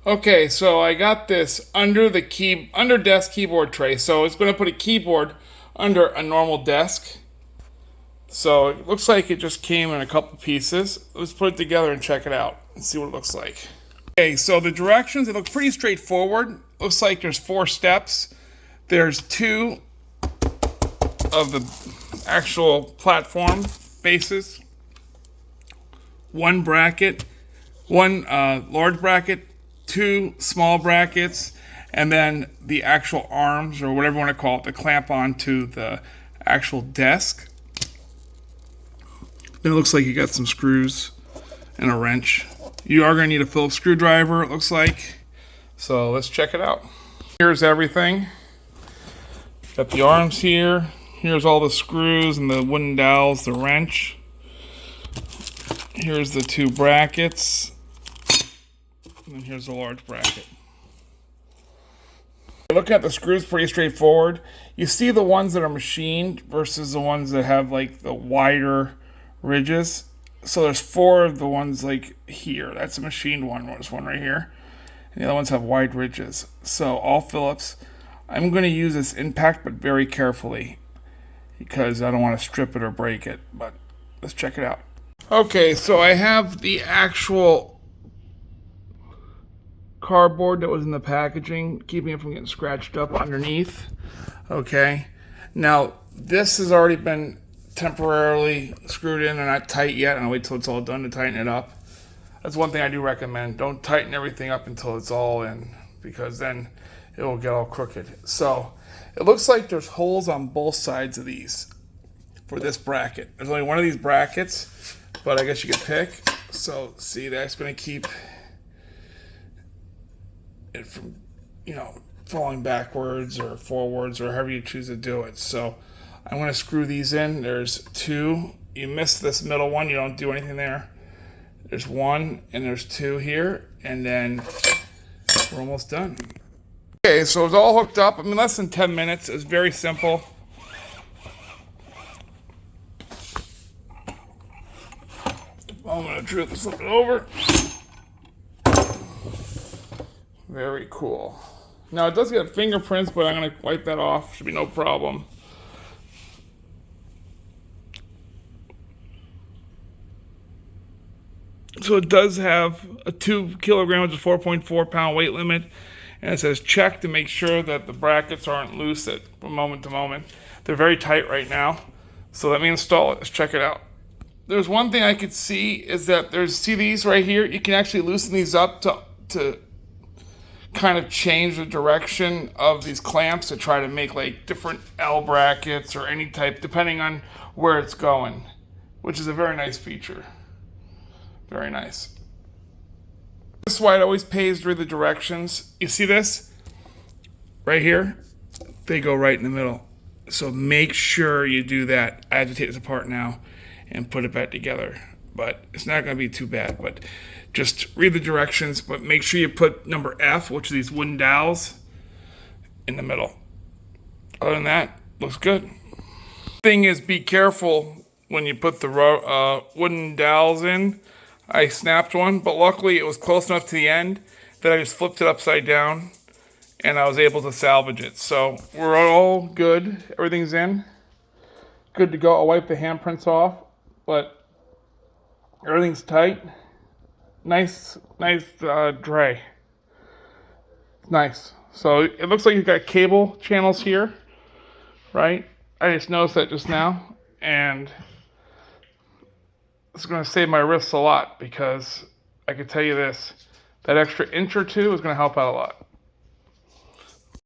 Okay, so I got this under desk keyboard tray. So it's going to put a keyboard under a normal desk. So it looks like it just came in a couple pieces. Let's put it together and check it out and see what it looks like. Okay, so the directions, they look pretty straightforward. Looks like there's 4 steps. There's 2 of the actual platform bases. 1 bracket, 1 large bracket, 2 small brackets, and then the actual arms, or whatever you want to call it, to clamp onto the actual desk. Then it looks like you got some screws and a wrench. You are going to need a Phillips screwdriver, it looks like. So let's check it out. Here's everything. Got the arms here. Here's all the screws and the wooden dowels, the wrench. Here's the 2 brackets. And then here's the large bracket. Looking at the screws, pretty straightforward. You see the ones that are machined versus the ones that have like the wider ridges. So there's 4 of the ones like here. That's a machined one. There's one right here. And the other ones have wide ridges. So all Phillips. I'm going to use this impact, but very carefully, because I don't want to strip it or break it. But let's check it out. Okay, so I have the actual cardboard that was in the packaging, keeping it from getting scratched up underneath. Okay, now this has already been temporarily screwed in and not tight yet, and I'll wait till it's all done to tighten it up. That's one thing I do recommend. Don't tighten everything up until it's all in, because then it will get all crooked. So it looks like there's holes on both sides of these for this bracket. There's only one of these brackets, but I guess you could pick. So see, that's going to keep it from, falling backwards or forwards or however you choose to do it. So I'm going to screw these in. There's 2. You miss this middle one, you don't do anything there. There's 1 and there's 2 here, and then we're almost done. Okay, so it's all hooked up. Less than 10 minutes. It's very simple. I'm going to flip it over. Very cool. Now it does get fingerprints, but I'm going to wipe that off. Should be no problem. So it does have a 2 kilograms, a 4.4 pound weight limit. And it says check to make sure that the brackets aren't loose from moment to moment. They're very tight right now. So let me install it. Let's check it out. There's one thing I could see is that see these right here? You can actually loosen these up to kind of change the direction of these clamps to try to make like different L brackets or any type, depending on where it's going, which is a very nice feature. Very nice. This is why it always pays to read the directions. You see this? Right here? They go right in the middle. So make sure you do that. I have to take this apart now and put it back together. But it's not going to be too bad. But just read the directions. But make sure you put number F, which are these wooden dowels, in the middle. Other than that, looks good. Thing is, be careful when you put the wooden dowels in. I snapped one, but luckily it was close enough to the end that I just flipped it upside down and I was able to salvage it. So we're all good. Everything's in. Good to go. I'll wipe the handprints off, but everything's tight. Nice tray. Nice. So it looks like you've got cable channels here, right? I just noticed that just now, and it's going to save my wrists a lot, because I can tell you this, that extra inch or 2 is going to help out a lot.